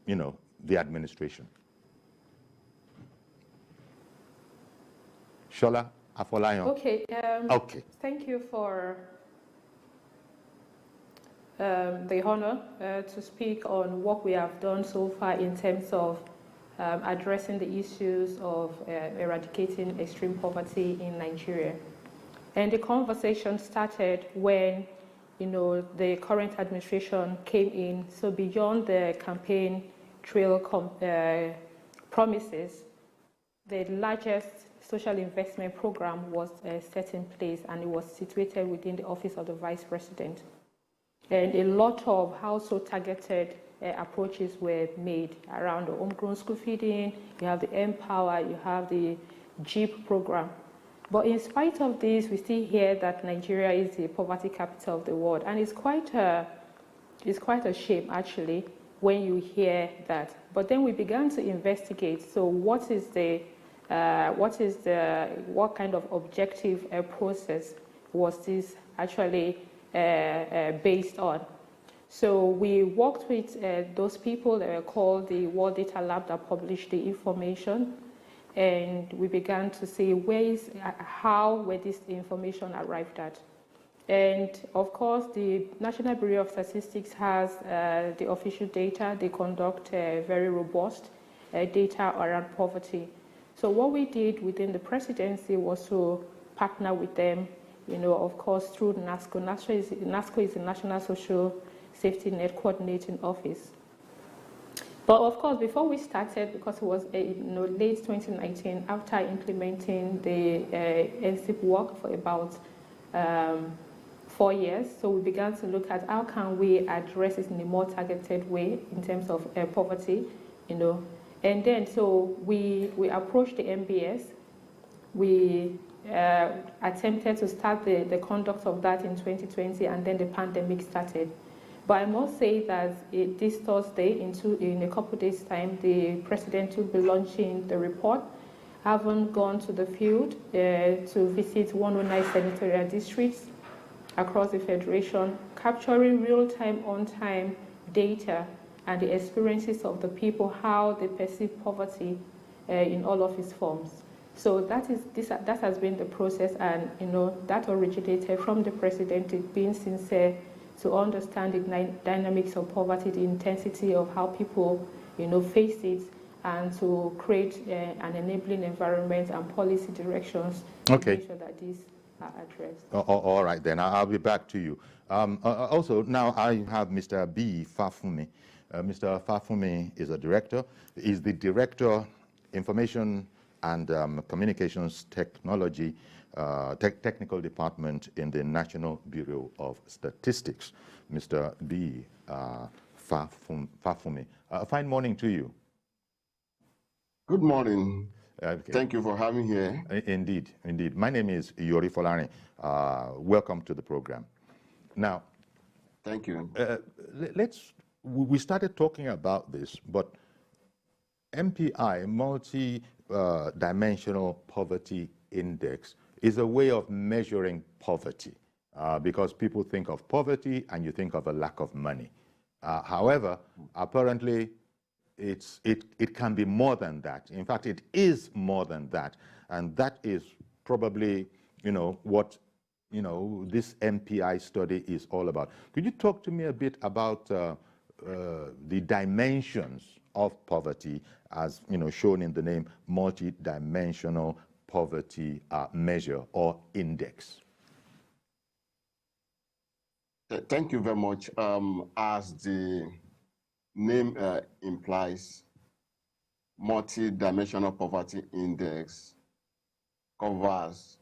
you know, the administration. Shola Afolayan. Okay. Okay. Thank you for the honor to speak on what we have done so far in terms of addressing the issues of eradicating extreme poverty in Nigeria. And the conversation started when, you know, the current administration came in. So beyond the campaign trail promises, the largest social investment program was set in place, and it was situated within the office of the Vice President. And a lot of household-targeted approaches were made around the homegrown school feeding. You have the Empower, you have the JEEP program. But in spite of this, we still hear that Nigeria is the poverty capital of the world, and it's quite a shame actually when you hear that. But then we began to investigate. So what kind of objective process was this actually based on? So we worked with those people that were called the World Data Lab that published the information, and we began to see how were this information arrived at. And of course, the National Bureau of Statistics has the official data. They conduct very robust data around poverty. So what we did within the presidency was to partner with them, you know, of course, through NASCO. NASCO is the National Social Safety Net Coordinating Office. But of course, before we started, because it was late 2019, after implementing the NCIP work for about 4 years, so we began to look at how can we address it in a more targeted way in terms of poverty, you know. And then, so we approached the MBS. We attempted to start the conduct of that in 2020, and then the pandemic started. But I must say that this Thursday, in a couple of days' time, the president will be launching the report. I haven't gone to the field to visit 109 senatorial districts across the Federation, capturing real-time, on-time data and the experiences of the people, how they perceive poverty in all of its forms. So that has been the process, and you know that originated from the president being sincere to understand the dynamics of poverty, the intensity of how people, you know, face it, and to create an enabling environment and policy directions to make sure that these are addressed. All right, then I'll be back to you. Also, now I have Mr. B. Fafumi. Mr. Fafumi is a director. He's the director, Information and Communications Technology, Technical Department in the National Bureau of Statistics. Mr. B. Fafumi. A fine morning to you. Good morning. Thank you for having me here. Indeed, indeed. My name is Yori Folarin. Welcome to the program. Now, thank you. We started talking about this, but MPI, Multi-Dimensional Poverty Index, is a way of measuring poverty because people think of poverty and you think of a lack of money. However, apparently, it can be more than that. In fact, it is more than that, and that is probably, you know, what, you know, this MPI study is all about. Could you talk to me a bit about the dimensions of poverty, as you know, shown in the name multi-dimensional poverty measure or index? Thank you very much. As the name implies, multi-dimensional poverty index covers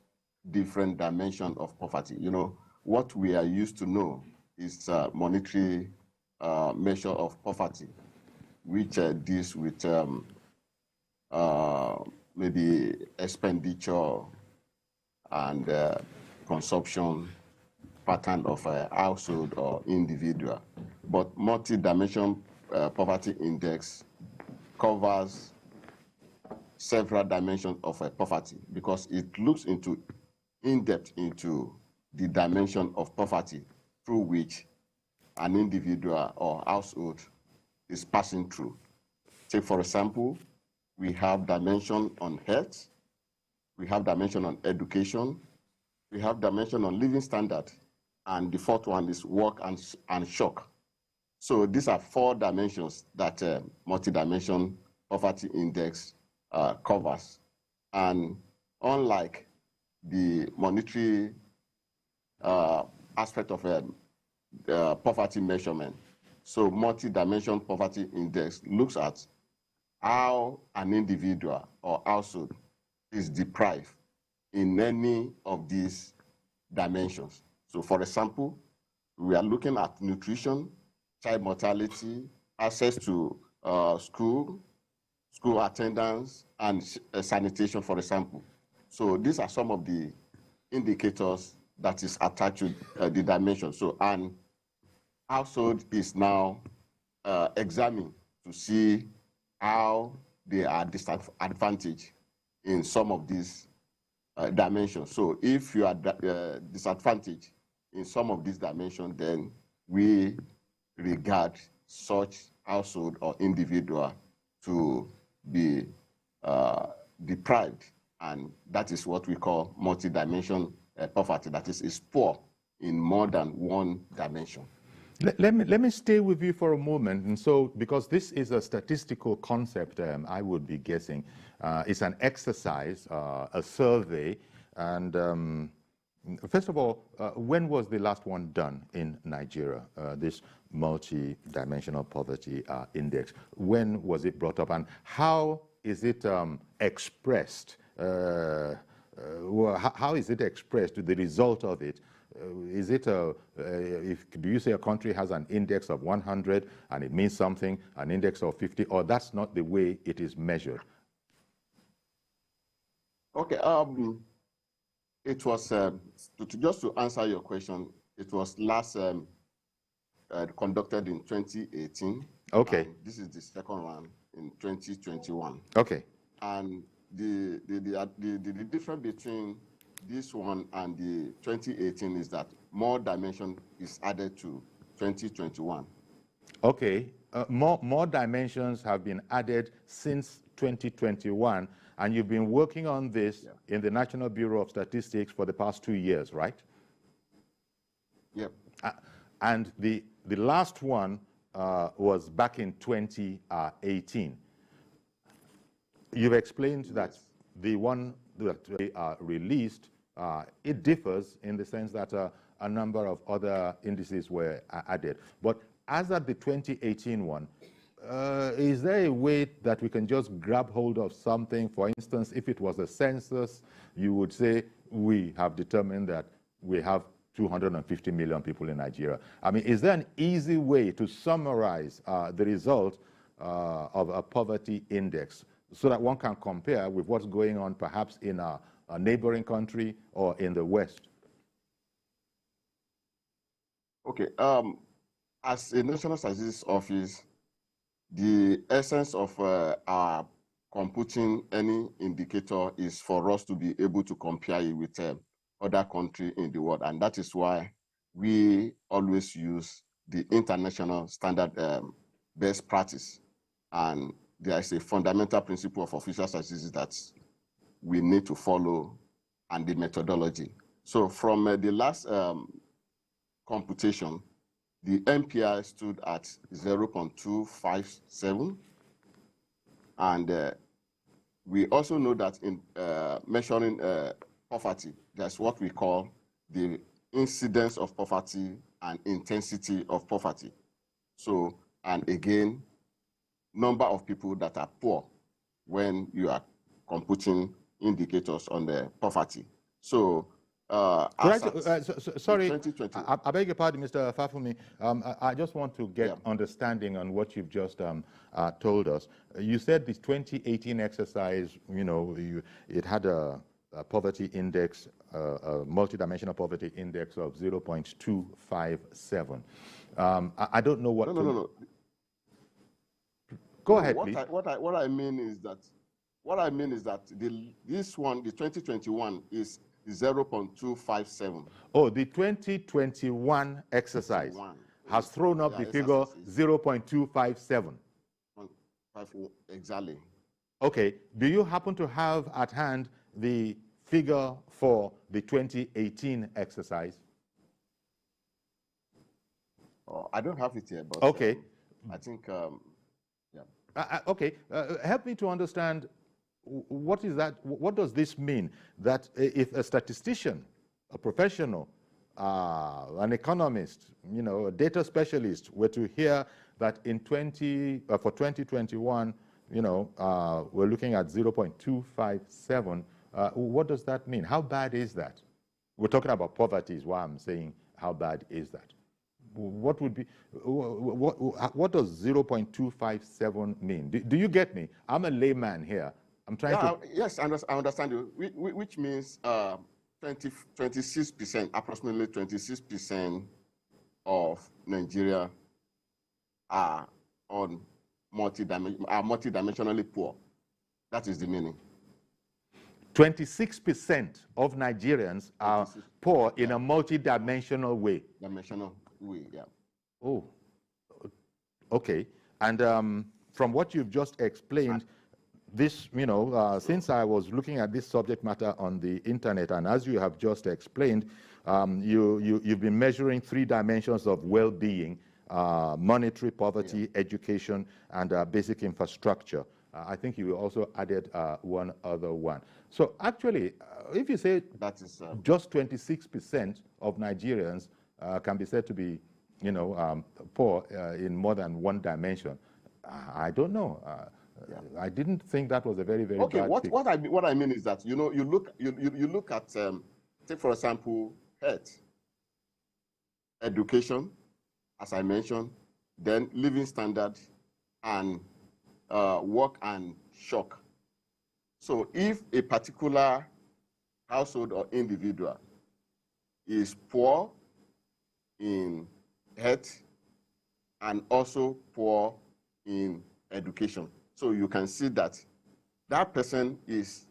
different dimensions of poverty. You know, what we are used to know is monetary measure of poverty, which deals with maybe expenditure and consumption pattern of a household or individual. But multi-dimensional poverty index covers several dimensions of poverty because it looks in depth into the dimension of poverty through which an individual or household is passing through. Take, for example, we have dimension on health, we have dimension on education, we have dimension on living standard, and the fourth one is work and shock. So these are 4 dimensions that multi-dimension poverty index covers. And unlike the monetary aspect of poverty measurement, so multi-dimension poverty index looks at how an individual or household is deprived in any of these dimensions. So for example, we are looking at nutrition, child mortality, access to school attendance, and sanitation, for example. So these are some of the indicators that is attached to the dimension. So an household is now examined to see how they are disadvantaged in some of these dimensions. So if you are disadvantaged in some of these dimensions, then we regard such household or individual to be deprived, and that is what we call multi-dimension poverty. That is poor in more than one dimension. Let me stay with you for a moment. And so, because this is a statistical concept, I would be guessing, it's an exercise, a survey, and first of all, when was the last one done in Nigeria, this multi-dimensional poverty index? When was it brought up, and how is it expressed? How is it expressed, the result of it? Is it do you say a country has an index of 100 and it means something, an index of 50, or that's not the way it is measured? Okay, it was, just to answer your question, it was last conducted in 2018. Okay. This is the second one in 2021. Okay. And the difference between this one and the 2018 is that more dimension is added to 2021. Okay, more dimensions have been added since 2021, and you've been working on this in the National Bureau of Statistics for the past 2 years, right? Yep. And the last one was back in 2018. You've explained that the one that they released, it differs in the sense that a number of other indices were added. But as at the 2018 one, is there a way that we can just grab hold of something? For instance, if it was a census, you would say, we have determined that we have 250 million people in Nigeria. I mean, is there an easy way to summarize the result of a poverty index so that one can compare with what's going on perhaps in a neighboring country or in the West? Okay, as a National Statistics Office, the essence of our computing any indicator is for us to be able to compare it with other countries in the world. And that is why we always use the international standard best practice. And there is a fundamental principle of official statistics that we need to follow, and the methodology. So from the last computation, the MPI stood at 0.257. And we also know that in measuring poverty, that's what we call the incidence of poverty and intensity of poverty. So, and again, number of people that are poor when you are computing indicators on the poverty. So, sorry, I beg your pardon, Mr. Fafumi. I just want to get understanding on what you've just told us. You said this 2018 exercise, you know, it had a poverty index, a multidimensional poverty index of 0.257. I don't know what. No. Go ahead, please. What I mean is that this one, the 2021, is 0.257. Oh, the 2021 exercise has thrown up the figure 0.257. Exactly. Okay. Do you happen to have at hand the figure for the 2018 exercise? Oh, I don't have it here, but okay. I think, yeah. Okay. Help me to understand what is that? What does this mean? That if a statistician, a professional, an economist, a data specialist were to hear that in for 2021, we're looking at 0.257, what does that mean? How bad is that? We're talking about poverty is why I'm saying how bad is that? What would be, what does 0.257 mean? Do you get me? I'm a layman here. I'm trying to... Yes, I understand you, which means 26%, approximately 26% of Nigeria are multidimensionally poor. That is the meaning. 26% of Nigerians are poor in a multidimensional way. Dimensional way, yeah. Oh, okay. And from what you've just explained, this, since I was looking at this subject matter on the internet, and as you have just explained, you've been measuring 3 dimensions of well-being: monetary poverty, education, and basic infrastructure. I think you also added one other one. So actually, if you say that is just 26% of Nigerians can be said to be, poor in more than one dimension, I don't know. I didn't think that was a very, very okay. bad What I mean is that you look at take for example health, education, as I mentioned, then living standard, and work and shock. So if a particular household or individual is poor in health and also poor in education, so you can see that that person is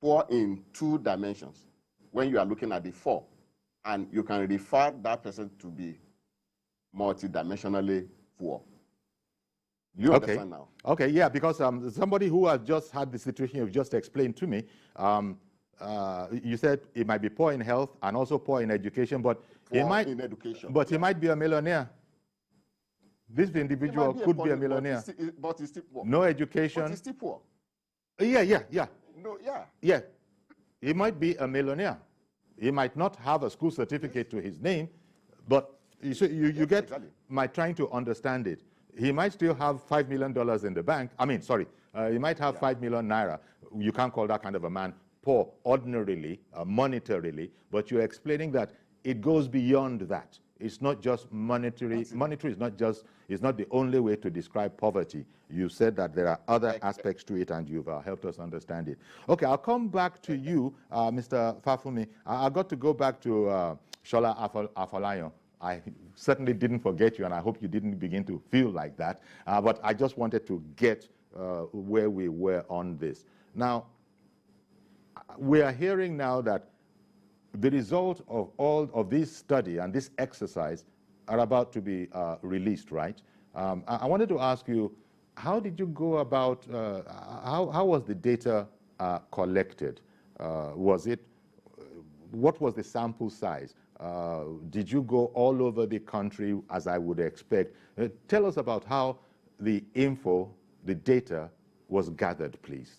poor in 2 dimensions when you are looking at the 4, and you can refer that person to be multidimensionally poor. You understand now? Okay, yeah, because somebody who has just had the situation you've just explained to me, you said he might be poor in health and also poor in education, but he might be a millionaire. This individual could be a millionaire. But he's still poor. No education. But he's still poor. Yeah. No, yeah. Yeah. He might be a millionaire. He might not have a school certificate to his name, but you get exactly. my trying to understand it. He might still have $5 million in the bank. I mean, sorry, he might have 5 million naira. You can't call that kind of a man poor ordinarily, monetarily, but you're explaining that it goes beyond that. It's not just monetary. Monetary is not the only way to describe poverty. You said that there are other aspects to it, and you've helped us understand it. Okay, I'll come back to you, Mr. Fafumi. I got to go back to Shola Afolayan. I certainly didn't forget you, and I hope you didn't begin to feel like that. But I just wanted to get where we were on this. Now, we are hearing now that the result of all of this study and this exercise are about to be released, right? I wanted to ask you, how did you go about, how was the data collected? What was the sample size? Did you go all over the country, as I would expect? Tell us about how the info, the data, was gathered, please.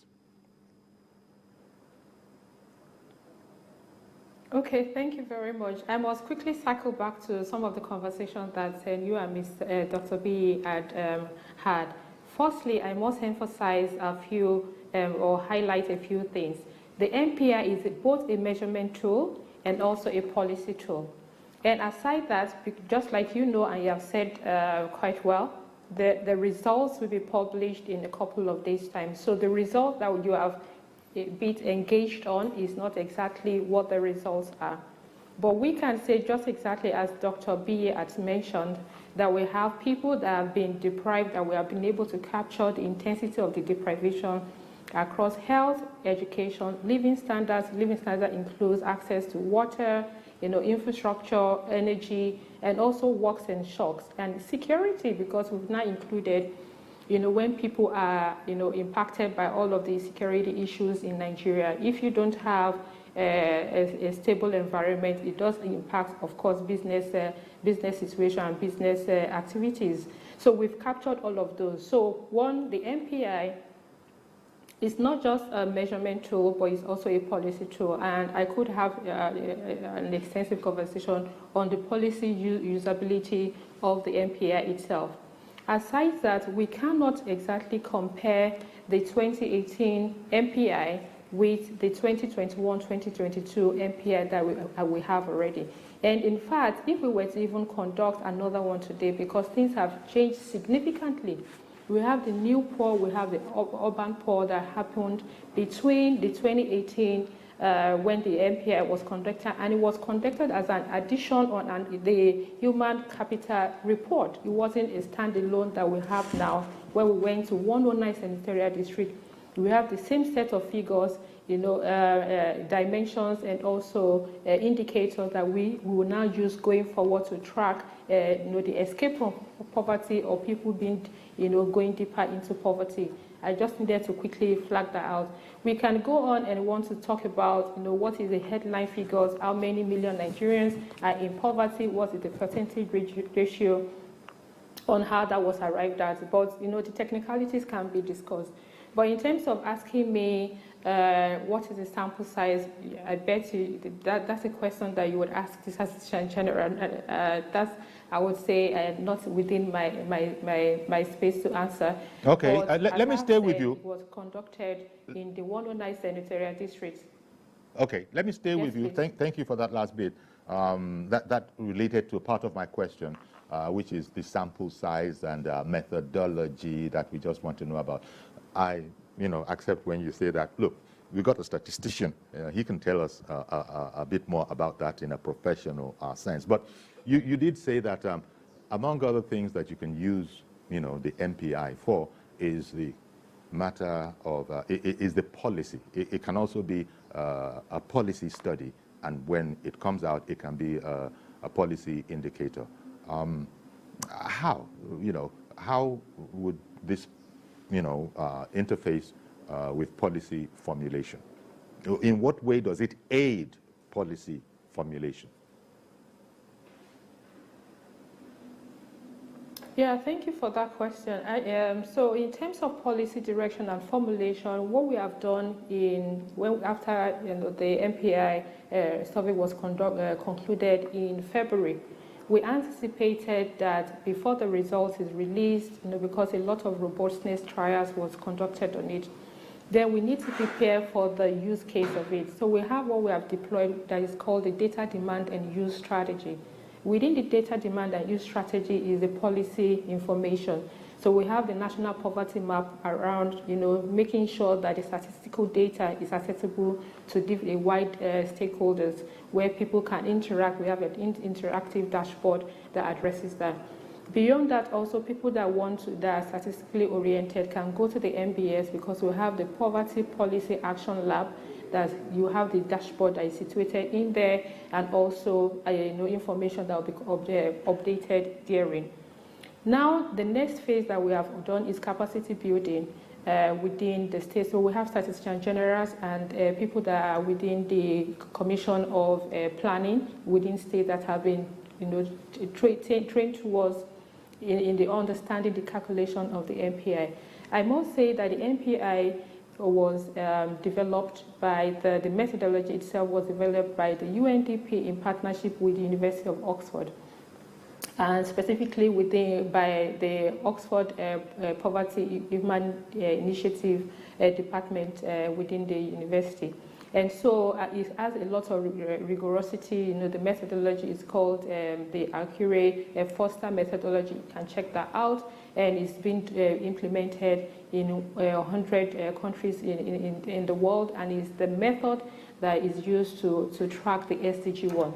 Okay, thank you very much. I must quickly cycle back to some of the conversations that you and Dr. B had. Firstly, I must emphasize a few or highlight a few things. The MPI is both a measurement tool and also a policy tool. And aside that, just like you know and you have said quite well, the results will be published in a couple of days' time. So the result that you have been engaged on is not exactly what the results are. But we can say, just exactly as Dr. B has mentioned, that we have people that have been deprived, and we have been able to capture the intensity of the deprivation across health, education, living standards. Living standard includes access to water, infrastructure, energy, and also works and shocks, and security, because we've now included when people are, impacted by all of the security issues in Nigeria, if you don't have a stable environment, it does impact, of course, business situation and business activities. So we've captured all of those. So one, the MPI is not just a measurement tool, but it's also a policy tool. And I could have an extensive conversation on the policy usability of the MPI itself. Aside that, we cannot exactly compare the 2018 MPI with the 2021-2022 MPI that we have already. And in fact, if we were to even conduct another one today, because things have changed significantly, we have the new poll, we have the urban poll that happened between the 2018 when the MPI was conducted, and it was conducted as an addition on the human capital report. It wasn't a standalone that we have now, where we went to 109 senatorial district. We have the same set of figures, dimensions, and also indicators that we will now use going forward to track, the escape from poverty or people being, going deeper into poverty. I just needed to quickly flag that out. We can go on and want to talk about, what is the headline figures, how many million Nigerians are in poverty, what is the percentage ratio, on how that was arrived at. But, the technicalities can be discussed. But in terms of asking me what is the sample size, I bet you that's a question that you would ask the Statistician General. That's, I would say, not within my space to answer. Okay, let me stay with you. It was conducted in the 109 senatorial districts. Okay, let me stay with you. Thank you for that last bit. That related to a part of my question, which is the sample size and methodology that we just want to know about. I, accept when you say that. Look, we got a statistician. He can tell us a bit more about that in a professional sense. But you did say that among other things that you can use, the MPI for is the matter of, is the policy. It can also be a policy study, and when it comes out, it can be a policy indicator. How would this interface with policy formulation? In what way does it aid policy formulation? Yeah, thank you for that question. So in terms of policy direction and formulation, what we have done after the MPI survey was concluded in February, we anticipated that before the results is released, because a lot of robustness trials was conducted on it, then we need to prepare for the use case of it. So we have what we have deployed that is called the data demand and use strategy. Within the data demand and use strategy is the policy information. So we have the national poverty map around, making sure that the statistical data is accessible to a wide stakeholders where people can interact. We have an interactive dashboard that addresses that. Beyond that, also people that are statistically oriented can go to the MBS, because we have the Poverty Policy Action Lab, that you have the dashboard that is situated in there, and also information that will be updated therein. Now, the next phase that we have done is capacity building within the state. So we have statistician generals and people that are within the Commission of Planning within state that have been trained towards in the understanding the calculation of the MPI. I must say that the MPI was developed by the methodology itself was developed by the UNDP in partnership with the University of Oxford, and specifically by the Oxford Poverty Human Initiative Department within the university. And so it has a lot of rigorosity. The methodology is called the Accurate Foster methodology. You can check that out. And it's been implemented in 100 countries in the world, and is the method that is used to track the SDG1.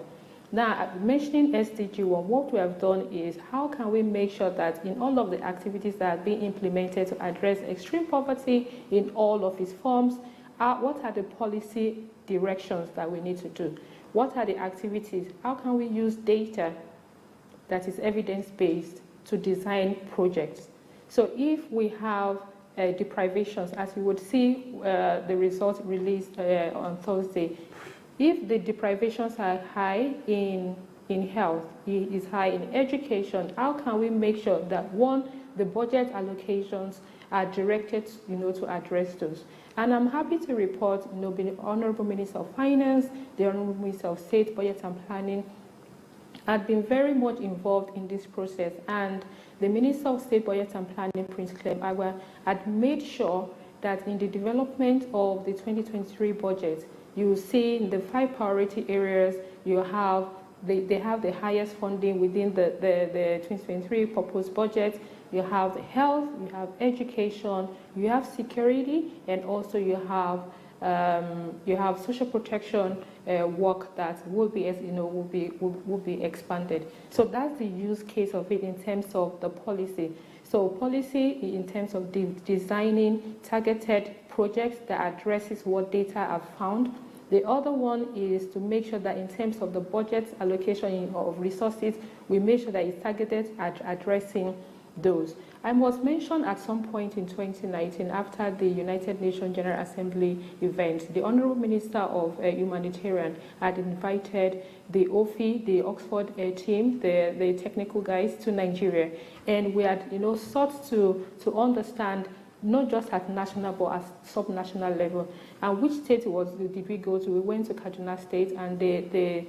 Now, mentioning SDG1, what we have done is how can we make sure that in all of the activities that are being implemented to address extreme poverty in all of its forms, what are the policy directions that we need to do? What are the activities? How can we use data that is evidence-based to design projects? So if we have deprivations, as you would see the results released on Thursday, if the deprivations are high in health, is high in education, how can we make sure that, one, the budget allocations are directed, to address those? And I'm happy to report, the Honorable Minister of Finance, the Honorable Minister of State, Budget and Planning had been very much involved in this process, and the Minister of State, Budget and Planning, Prince Clem Agba, had made sure that in the development of the 2023 budget, you see in the 5 priority areas, they have the highest funding within the 2023 proposed budget. You have health, you have education, you have security, and also you have social protection work that will be expanded. So that's the use case of it in terms of the policy. So policy in terms of designing targeted projects that addresses what data are found. The other one is to make sure that in terms of the budget allocation of resources, we make sure that it's targeted at addressing those. I must mention at some point in 2019, after the United Nations General Assembly event, the Honorable Minister of Humanitarian had invited the OFI, the Oxford team, the technical guys, to Nigeria. And we had sought to understand not just at national but at sub-national level. And which state did we go to? We went to Kaduna State, and the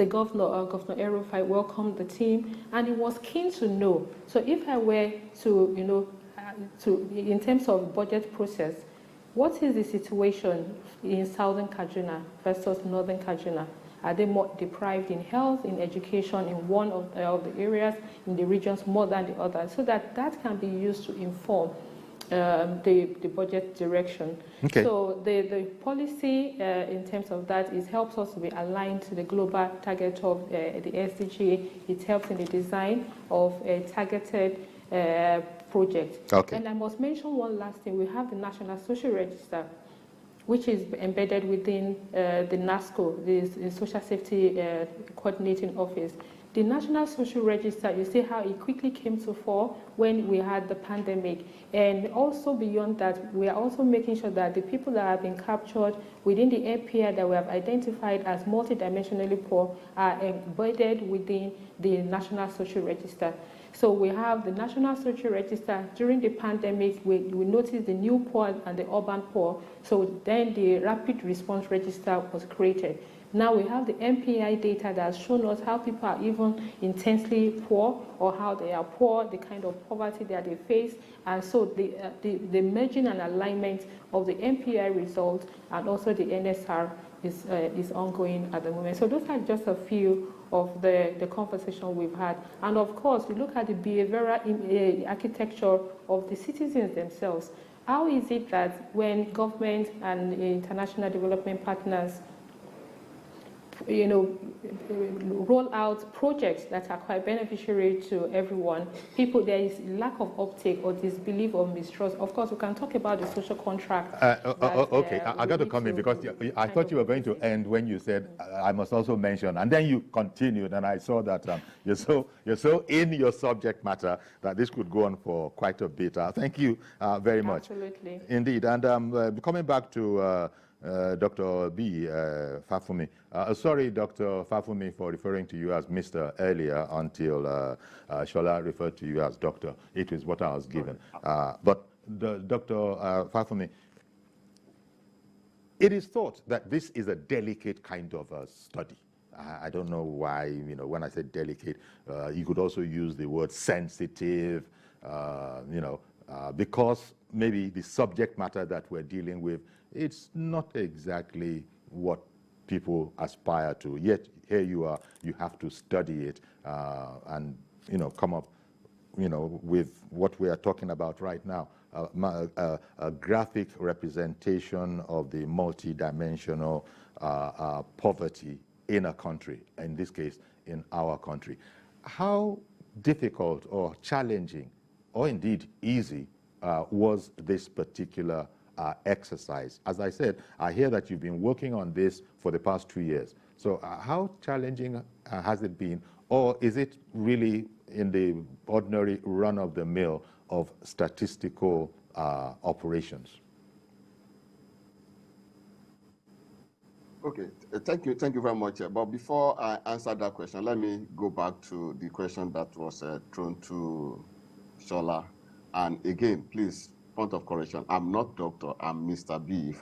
governor, Governor El-Rufai, welcomed the team, and he was keen to know. So if I were to, in terms of budget process, what is the situation in southern Kaduna versus northern Kaduna? Are they more deprived in health, in education, in one of the areas, in the regions more than the other? So that can be used to inform the budget direction. Okay. So the policy in terms of that helps us to be aligned to the global target of the SDG. It helps in the design of a targeted project. Okay. And I must mention one last thing. We have the National Social Register, which is embedded within the NASCO, the Social Safety Coordinating Office. The National Social Register, you see how it quickly came to fore when we had the pandemic. And also beyond that, we are also making sure that the people that have been captured within the API that we have identified as multidimensionally poor are embedded within the National Social Register. So we have the National Social Register. During the pandemic, we noticed the new poor and the urban poor. So then the Rapid Response Register was created. Now we have the MPI data that has shown us how people are even intensely poor, or how they are poor, the kind of poverty that they face. And so the merging and alignment of the MPI results and also the NSR is ongoing at the moment. So those are just a few of the conversation we've had. And of course, we look at the behavioral architecture of the citizens themselves. How is it that when government and international development partners roll out projects that are quite beneficiary to everyone, there is lack of uptake or disbelief or mistrust? Of course, we can talk about the social contract. Okay, I got to come in because I thought you were going to end when you said, I must also mention, and then you continued, and I saw that you're so in your subject matter that this could go on for quite a bit. Thank you very much. Absolutely. Indeed, and coming back to Dr. B. Fafumi. Sorry, Dr. Fafumi, for referring to you as Mr. earlier until Shola referred to you as Doctor. It is what I was given. But Dr. Fafumi, it is thought that this is a delicate kind of study. I don't know why, when I say delicate, you could also use the word sensitive, because maybe the subject matter that we're dealing with, it's not exactly what people aspire to. Yet here you are, you have to study it and come up with what we are talking about right now, a graphic representation of the multidimensional poverty in a country, in this case, in our country. How difficult or challenging, or indeed easy, was this particular exercise? As I said, I hear that you've been working on this for the past 2 years. So how challenging has it been? Or is it really in the ordinary run-of-the-mill of statistical operations? Okay, thank you very much. But before I answer that question, let me go back to the question that was thrown to Shola. And again, please, point of correction, I'm not doctor, I'm Mr. B.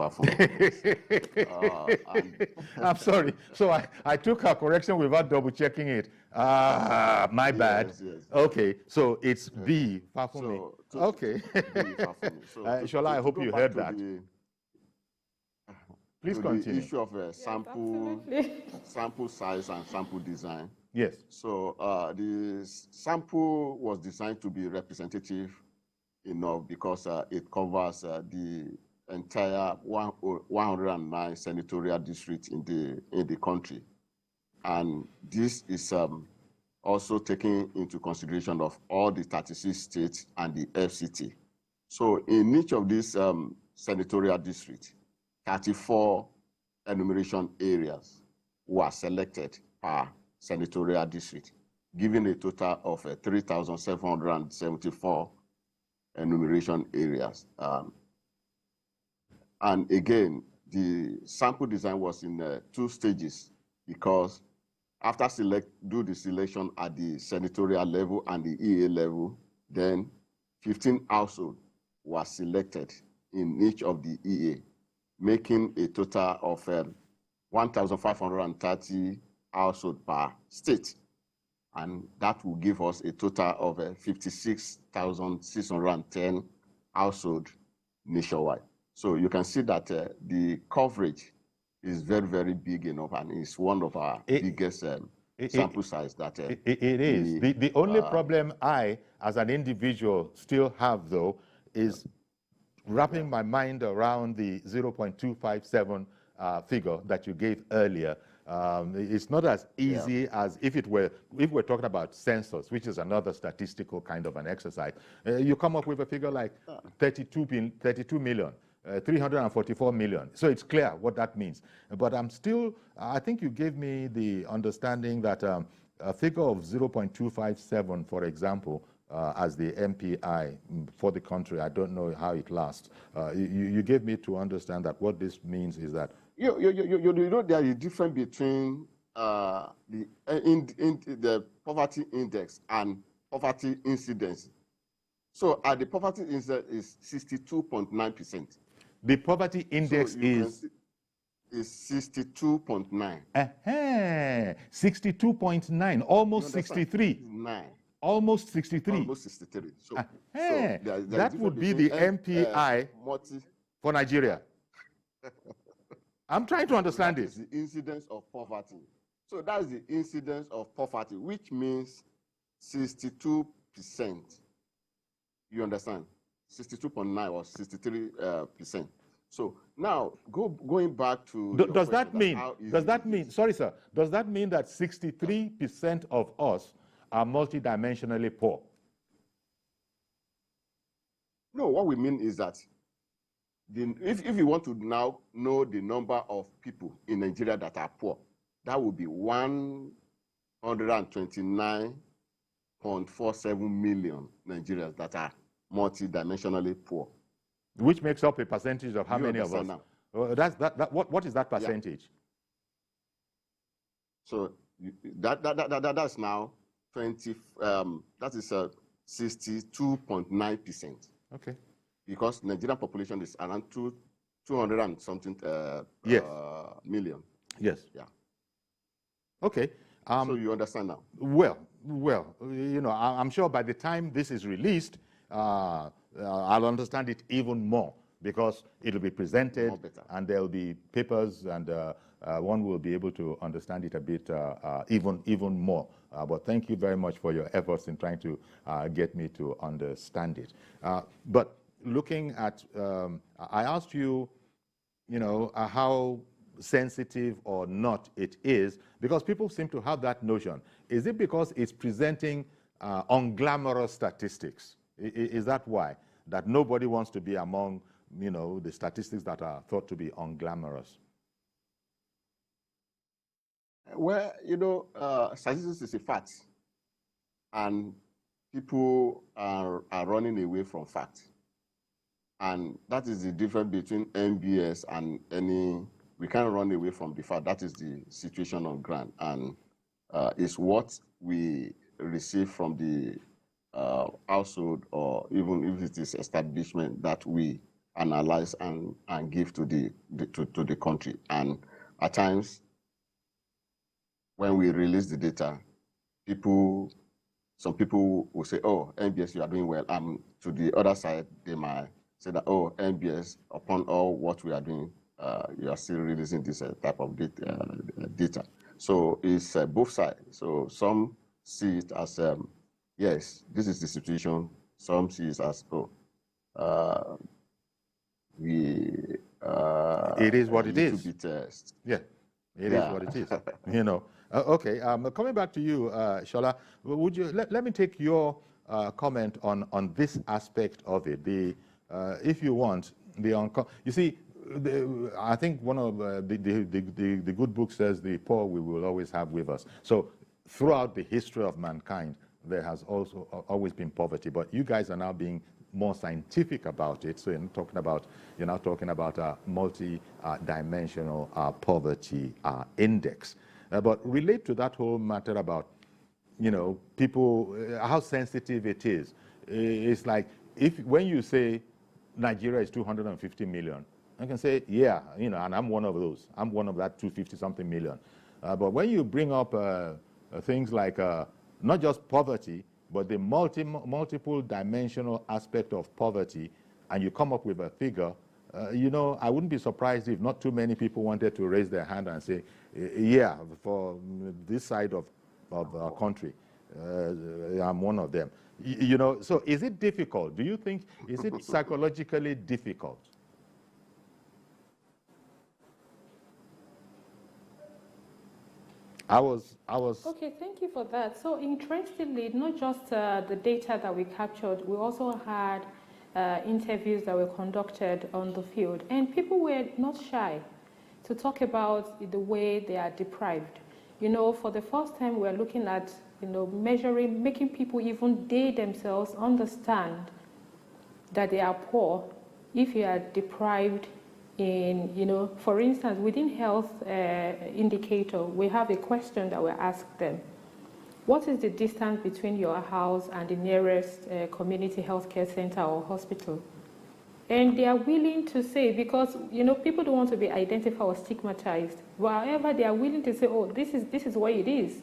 I'm sorry. So I took her correction without double checking it. My bad. Yes. Okay, so it's B. Fafumi. So, okay. B. Fafumi. So, Shola, I hope you heard that. Please continue. The issue of sample size and sample design. Yes. So the sample was designed to be representative enough because it covers the entire 109 senatorial districts in the country, and this is also taking into consideration of all the 36 states and the FCT. So in each of these senatorial districts, 34 enumeration areas were selected per senatorial district, giving a total of 3,774 enumeration areas. And again, the sample design was in 2 stages because after do the selection at the senatorial level and the EA level, then 15 households were selected in each of the EA, making a total of 1,530 households per state. And that will give us a total of 56,610 households nationwide. So you can see that the coverage is very, very big enough, and it's one of our biggest sample size that it is. The only problem I, as an individual, still have, though, is wrapping my mind around the 0.257 figure that you gave earlier. It's not as easy as if we're talking about census, which is another statistical kind of an exercise. You come up with a figure like 32 million. 344 million. So it's clear what that means. But I think you gave me the understanding that a figure of 0.257, for example, as the MPI for the country, I don't know how it lasts. You gave me to understand that what this means is that you know there is a difference between the poverty index and poverty incidence. So the poverty index is 62.9%. The poverty index is 62.9. 62.9, almost 63. 9. Almost 63. Almost 63. So, that would be the MPI for Nigeria. I'm trying to understand this. The incidence of poverty. So that's the incidence of poverty, which means 62%. You understand? 62.9 or 63%. So now going back to does that mean sorry sir, does that mean that 63% of us are multidimensionally poor? No, what we mean is that if you want to now know the number of people in Nigeria that are poor, that would be 129.47 million Nigerians that are multidimensionally poor. Which makes up a percentage of how many of us? What is that percentage? Yeah. So that's now 20. That is 62.9%. Okay. Because Nigerian population is around 200 and something million. Yes. Yeah. Okay. So you understand now? Well, you know, I'm sure by the time this is released, I'll understand it even more because it'll be presented and there'll be papers and one will be able to understand it a bit even more. But thank you very much for your efforts in trying to get me to understand it. But looking at, I asked you, you know, how sensitive or not it is, because people seem to have that notion. Is it because it's presenting unglamorous statistics? Is that why? That nobody wants to be among, you know, the statistics that are thought to be unglamorous? Well, you know, statistics is a fact. And people are running away from facts. And that is the difference between MBS and any, we can't run away from the fact. That is the situation on ground. And it's what we receive from the household, or even if it is establishment, that we analyze and give to the country. And at times, when we release the data, some people will say, oh, MBS, you are doing well. To the other side, they might say that, oh, MBS, upon all what we are doing, you are still releasing this type of data. So it's both sides. So some see it as, yes, this is the situation. Some see it as, oh, it is what it is. Yeah, it is what it is. You know. Okay. Coming back to you, Shola, would you let me take your comment on this aspect of it? If you want, you see, I think one of the good book says the poor we will always have with us. So throughout the history of mankind, there has also always been poverty, but you guys are now being more scientific about it. So you're now talking about a multi-dimensional poverty index. But relate to that whole matter about, you know, people, how sensitive it is. It's like, when you say Nigeria is 250 million, I can say, yeah, you know, and I'm one of those. I'm one of that 250-something million. But when you bring up things like not just poverty, but the multiple dimensional aspect of poverty, and you come up with a figure, you know, I wouldn't be surprised if not too many people wanted to raise their hand and say, yeah, for this side of our country, I'm one of them. You know, so is it difficult? Do you think, is it psychologically difficult? I was. Okay, thank you for that. So interestingly, not just the data that we captured, we also had interviews that were conducted on the field, and people were not shy to talk about the way they are deprived. You know, for the first time, we're looking at, you know, measuring, making people, even they themselves, understand that they are poor if you are deprived in, you know, for instance, within health indicator, we have a question that we ask them. What is the distance between your house and the nearest community healthcare center or hospital? And they are willing to say, because, you know, people don't want to be identified or stigmatized. However, they are willing to say, oh, this is what it is.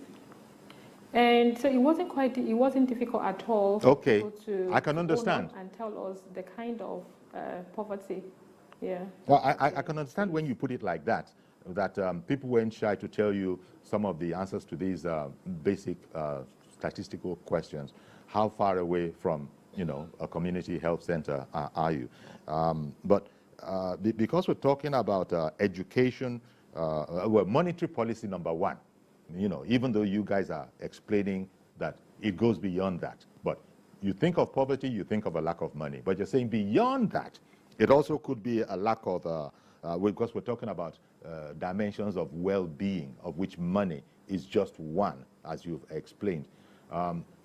And so it wasn't difficult at all. Okay, to I can understand. And tell us the kind of poverty. Yeah. Well, I can understand when you put it like that, people weren't shy to tell you some of the answers to these basic statistical questions. How far away from, you know, a community health center are you? But because we're talking about education, well, monetary policy number one, you know, even though you guys are explaining that it goes beyond that. But you think of poverty, you think of a lack of money. But you're saying beyond that, it also could be a lack of, because we're talking about dimensions of well-being, of which money is just one, as you've explained.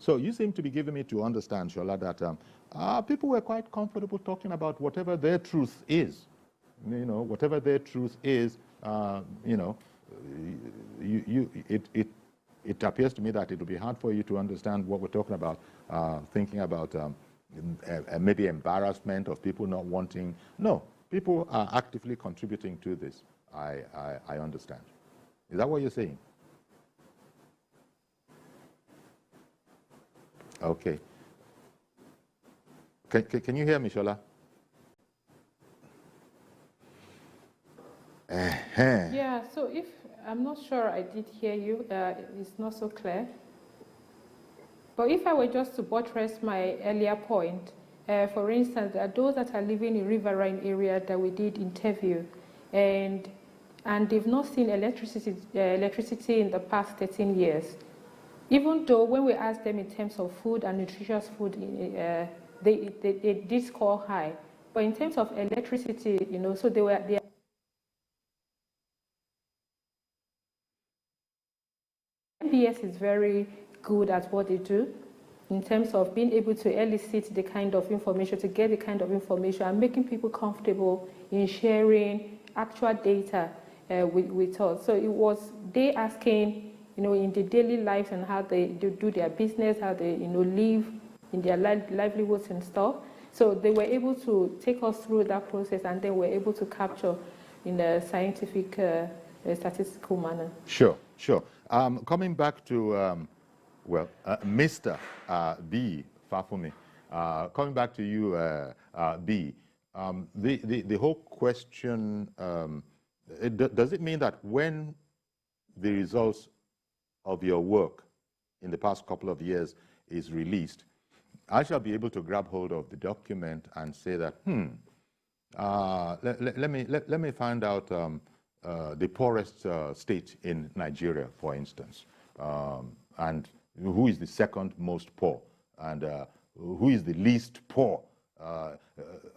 So you seem to be giving me to understand, Shola, that people were quite comfortable talking about whatever their truth is. You know, whatever their truth is, you know, it appears to me that it will be hard for you to understand what we're talking about, thinking about maybe embarrassment of people not wanting. No, people are actively contributing to this. I understand. Is that what you're saying? Okay. Can you hear me, Shola? Yeah, so if, I'm not sure I did hear you, it's not so clear. But if I were just to buttress my earlier point, for instance, there are those that are living in riverine area that we did interview, and they've not seen electricity in the past 13 years. Even though when we asked them in terms of food and nutritious food, they did score high. But in terms of electricity, you know, so they MBS is very good at what they do. in terms of being able to elicit the kind of information, to get the kind of information, and making people comfortable in sharing actual data with us. So it was they asking, in the daily lives and how they do their business, how they, live in their livelihoods and stuff. So they were able to take us through that process, and then were able to capture in a scientific, statistical manner. Sure, sure. Coming back to, Mr. B. Fafumi, coming back to you, B. The whole question, does it mean that when the results of your work in the past couple of years is released, I shall be able to grab hold of the document and say that, let me find out the poorest state in Nigeria, for instance, and who is the second most poor, and who is the least poor.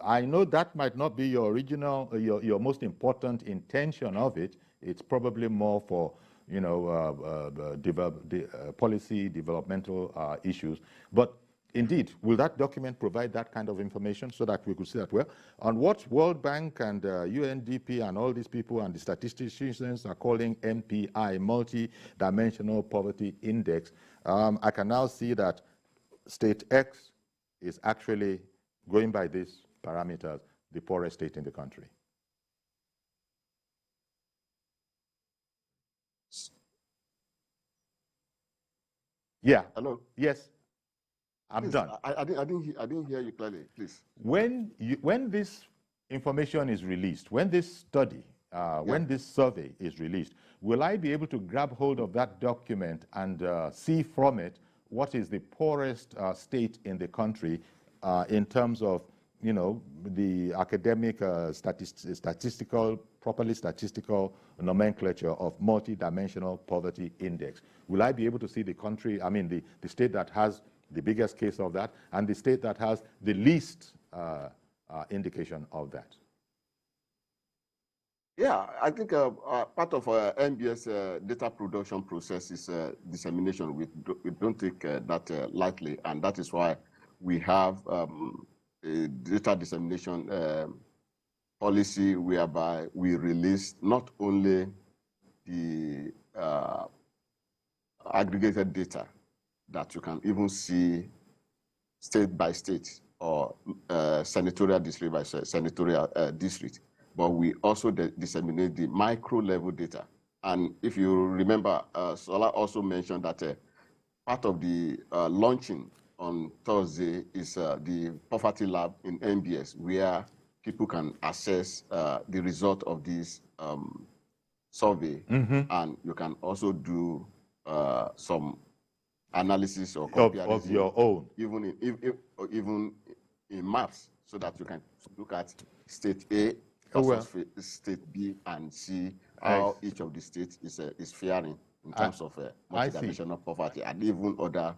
I know that might not be your original, your most important intention of it. It's probably more for, policy, developmental issues. But indeed, will that document provide that kind of information so that we could see that, well, on what World Bank and UNDP and all these people and the statisticians are calling MPI, Multi-Dimensional Poverty Index, I can now see that state X is actually, going by these parameters, the poorest state in the country. Yeah. Hello? Yes. I'm please, done. I didn't hear you clearly, please. When this information is released, when this study, when this survey is released, will I be able to grab hold of that document and see from it what is the poorest state in the country in terms of, the academic properly statistical nomenclature of multi-dimensional poverty index? Will I be able to see the country, the state that has the biggest case of that, and the state that has the least indication of that? Yeah, I think part of our NBS data production process is dissemination. We don't take that lightly, and that is why we have a data dissemination policy whereby we release not only the aggregated data that you can even see state by state or senatorial district by senatorial district, but we also disseminate the micro-level data. And if you remember, Sola also mentioned that part of the launching on Thursday is the poverty lab in NBS, where people can access the result of this survey, and you can also do some analysis or comparison of your own, even in maps, so that you can look at state A versus state B and see how each of the states is faring in terms of multidimensional poverty, and even other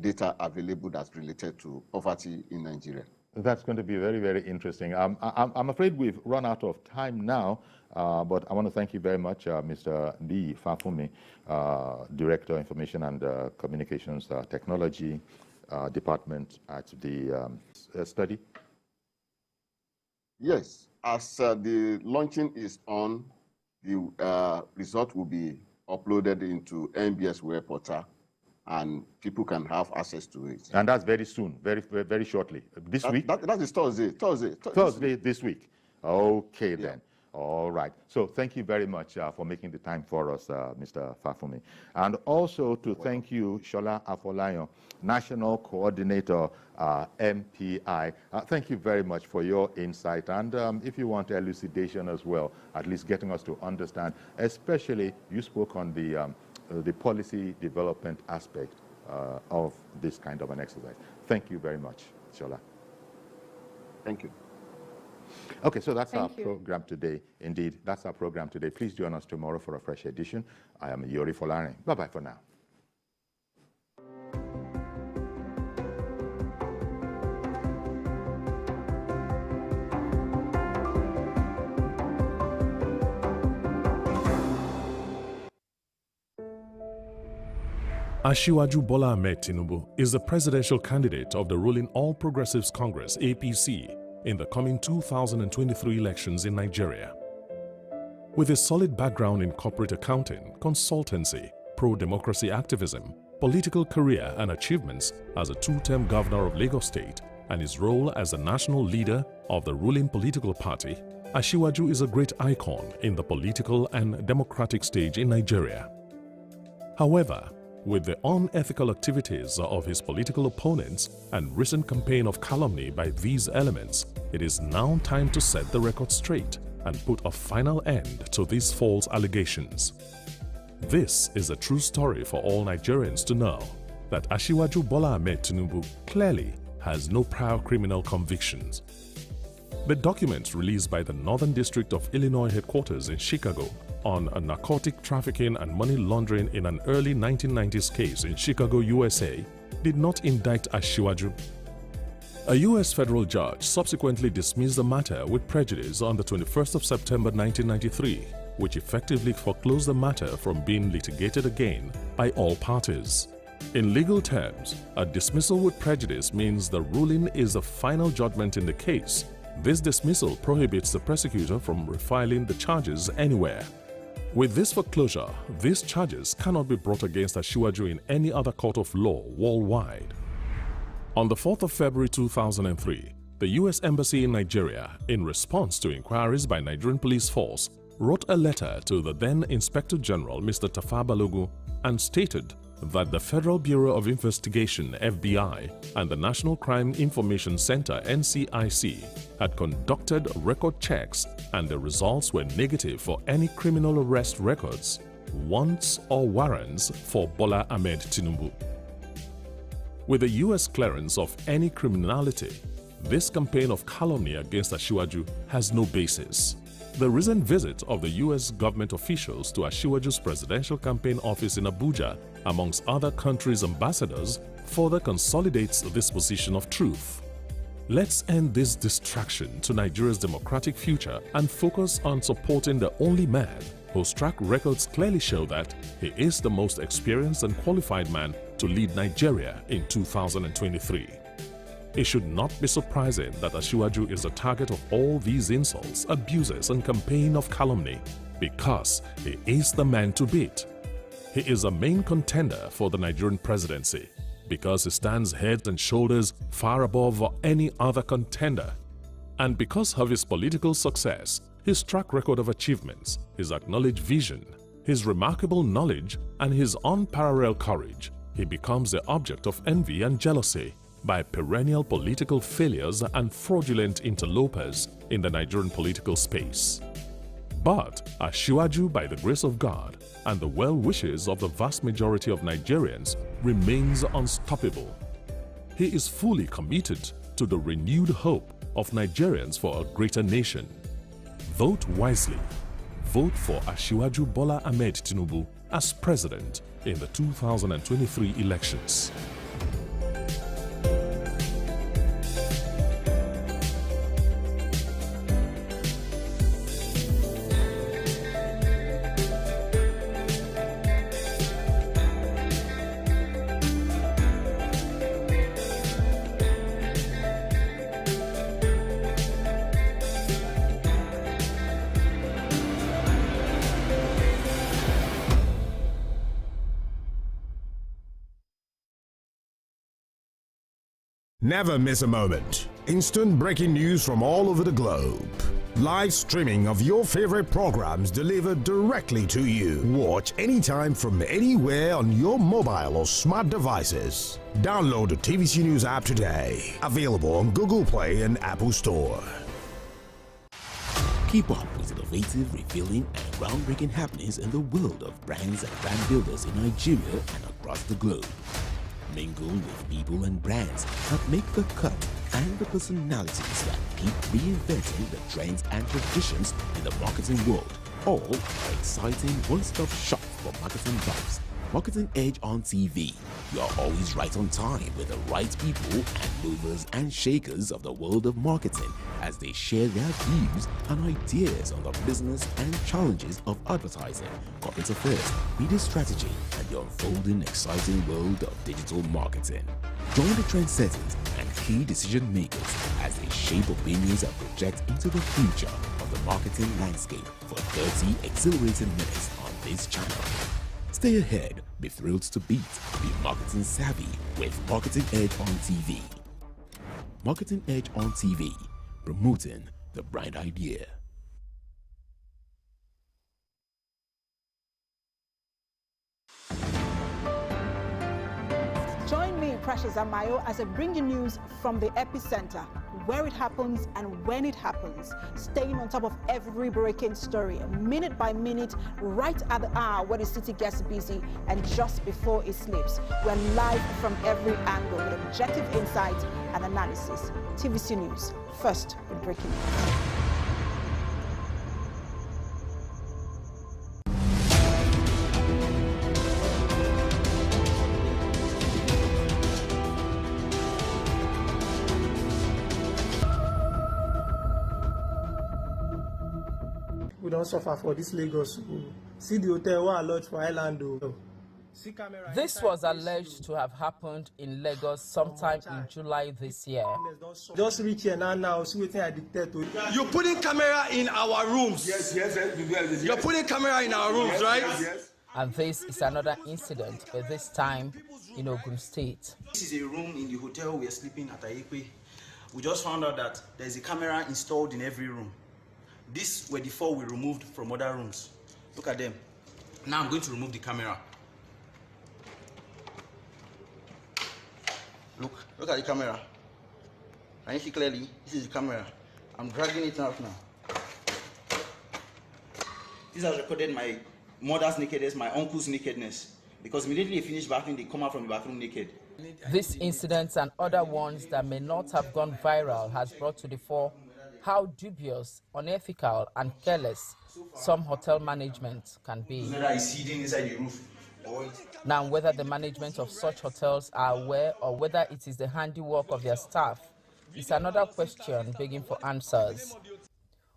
data available that's related to poverty in Nigeria. That's going to be very, very interesting. I'm afraid we've run out of time now, but I want to thank you very much, Mr. B. Fafumi, Director, Information and Communications Technology Department at the study. Yes, as the launching is on, the result will be uploaded into NBS web portal, and people can have access to it. And that's very soon, very, very shortly. This week? That is Thursday. Thursday this week. Okay, then. All right. So thank you very much for making the time for us, Mr. Fafumi. And also to thank you, Shola Afolayan, National Coordinator, MPI. Thank you very much for your insight. And if you want elucidation as well, at least getting us to understand, especially you spoke on the policy development aspect of this kind of an exercise. Thank you very much, Shola. Thank you. Okay, so that's our program today. Indeed, that's our program today. Please join us tomorrow for a fresh edition. I am Yori Folarin. Bye-bye for now. Asiwaju Bola Ahmed Tinubu is the presidential candidate of the ruling All Progressives Congress (APC) in the coming 2023 elections in Nigeria. With a solid background in corporate accounting, consultancy, pro-democracy activism, political career and achievements as a two-term governor of Lagos State and his role as the national leader of the ruling political party, Asiwaju is a great icon in the political and democratic stage in Nigeria. However, with the unethical activities of his political opponents and recent campaign of calumny by these elements, it is now time to set the record straight and put a final end to these false allegations. This is a true story for all Nigerians to know that Asiwaju Bola Ahmed Tinubu clearly has no prior criminal convictions. The documents released by the Northern District of Illinois headquarters in Chicago on a narcotic trafficking and money laundering in an early 1990s case in Chicago, USA, did not indict Asiwaju. A U.S. federal judge subsequently dismissed the matter with prejudice on the 21st of September 1993, which effectively foreclosed the matter from being litigated again by all parties. In legal terms, a dismissal with prejudice means the ruling is the final judgment in the case. This dismissal prohibits the prosecutor from refiling the charges anywhere. With this foreclosure, these charges cannot be brought against Asiwaju in any other court of law worldwide. On the 4th of February 2003, the U.S. Embassy in Nigeria, in response to inquiries by Nigerian police force, wrote a letter to the then Inspector General Mr. Tafa Balogun and stated that the Federal Bureau of Investigation (FBI) and the National Crime Information Center (NCIC) had conducted record checks and the results were negative for any criminal arrest records, warrants or warrants for Bola Ahmed Tinubu. With the U.S. clearance of any criminality, this campaign of calumny against Asiwaju has no basis. The recent visit of the U.S. government officials to Asiwaju's presidential campaign office in Abuja, amongst other countries' ambassadors, further consolidates this position of truth. Let's end this distraction to Nigeria's democratic future and focus on supporting the only man whose track records clearly show that he is the most experienced and qualified man to lead Nigeria in 2023. It should not be surprising that Asiwaju is the target of all these insults, abuses and campaign of calumny because he is the man to beat. He is a main contender for the Nigerian presidency because he stands head and shoulders far above any other contender. And because of his political success, his track record of achievements, his acknowledged vision, his remarkable knowledge and his unparalleled courage, he becomes the object of envy and jealousy by perennial political failures and fraudulent interlopers in the Nigerian political space. But Asiwaju, by the grace of God and the well wishes of the vast majority of Nigerians, remains unstoppable. He is fully committed to the renewed hope of Nigerians for a greater nation. Vote wisely. Vote for Asiwaju Bola Ahmed Tinubu as president in the 2023 elections. Never miss a moment. Instant breaking news from all over the globe. Live streaming of your favorite programs delivered directly to you. Watch anytime from anywhere on your mobile or smart devices. Download the TVC News app today. Available on Google Play and Apple Store. Keep up with innovative, revealing, and groundbreaking happenings in the world of brands and brand builders in Nigeria and across the globe. Mingle with people and brands that make the cut and the personalities that keep reinventing the trends and traditions in the marketing world. All are exciting one-stop shop for marketing vibes. Marketing Edge on TV. You are always right on time with the right people and movers and shakers of the world of marketing as they share their views and ideas on the business and challenges of advertising, corporate affairs, media strategy, and the unfolding exciting world of digital marketing. Join the trendsetters and key decision makers as they shape opinions and project into the future of the marketing landscape for 30 exhilarating minutes on this channel. Stay ahead, be thrilled to beat, be marketing savvy with Marketing Edge on TV. Marketing Edge on TV, promoting the bright idea. Join me, Precious Amayo, as I bring you news from the epicenter, where it happens and when it happens, staying on top of every breaking story, minute by minute, right at the hour when the city gets busy and just before it sleeps. We're live from every angle with objective insight and analysis. TVC News, first with breaking news. We don't suffer for this Lagos. See the hotel where I lodge for Island. This was alleged to have happened in Lagos sometime in July this year. Just reach here now, see what I dictate to you. You're putting camera in our rooms. Yes. You're putting camera in our rooms, right? Yes. And this is another incident, but this time in Ogun State. This is a room in the hotel we are sleeping at Aikwe. We just found out that there's a camera installed in every room. These were the 4 we removed from other rooms. Look at them. Now I'm going to remove the camera. Look at the camera. Can you see clearly? This is the camera. I'm dragging it out now. This has recorded my mother's nakedness, my uncle's nakedness. Because immediately they finish bathing, they come out from the bathroom naked. These incidents and other ones that may not have gone viral has brought to the fore how dubious, unethical, and careless some hotel management can be. Now, whether the management of such hotels are aware or whether it is the handiwork of their staff is another question begging for answers.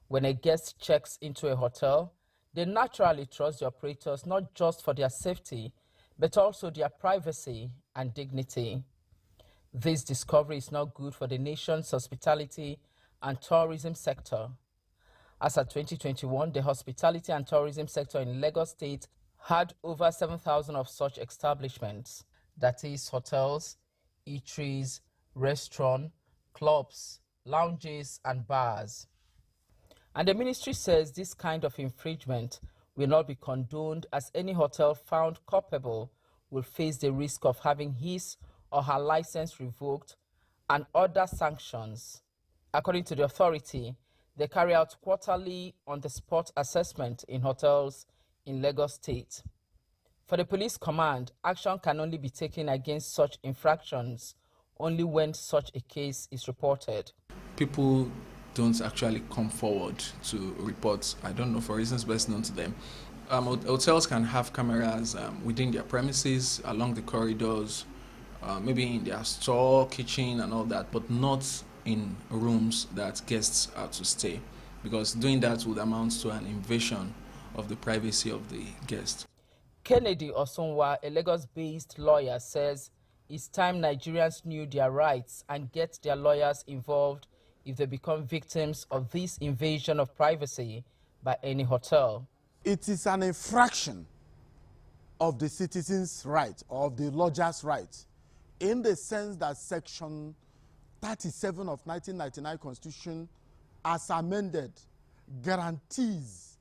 When a guest checks into a hotel, they naturally trust the operators not just for their safety, but also their privacy and dignity. This discovery is not good for the nation's hospitality and tourism sector. As of 2021, the hospitality and tourism sector in Lagos State had over 7,000 of such establishments, that is, hotels, eateries, restaurants, clubs, lounges, and bars. And the ministry says this kind of infringement will not be condoned, as any hotel found culpable will face the risk of having his or her license revoked and other sanctions. According to the authority, they carry out quarterly on-the-spot assessment in hotels in Lagos State. For the police command, action can only be taken against such infractions only when such a case is reported. People don't actually come forward to report, I don't know, for reasons best known to them. Hotels can have cameras within their premises, along the corridors, maybe in their store, kitchen and all that, but not in rooms that guests are to stay, because doing that would amount to an invasion of the privacy of the guest. Kennedy Osunwa, a Lagos-based lawyer, says it's time Nigerians knew their rights and get their lawyers involved if they become victims of this invasion of privacy by any hotel. It is an infraction of the citizen's right, or of the lodger's right, in the sense that Section 37 of 1999 Constitution, as amended, guarantees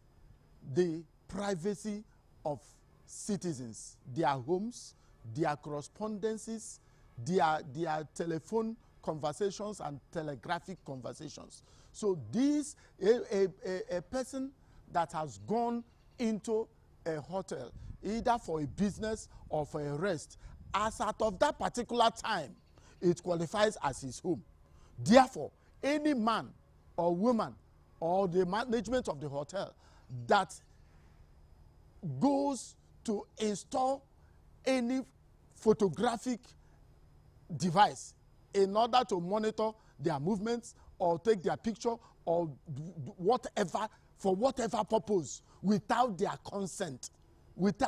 the privacy of citizens, their homes, their correspondences, their telephone conversations and telegraphic conversations. So this, a person that has gone into a hotel, either for a business or for a rest, as out of that particular time, it qualifies as his home. Therefore, any man or woman or the management of the hotel that goes to install any photographic device in order to monitor their movements or take their picture or whatever, for whatever purpose, without their consent, without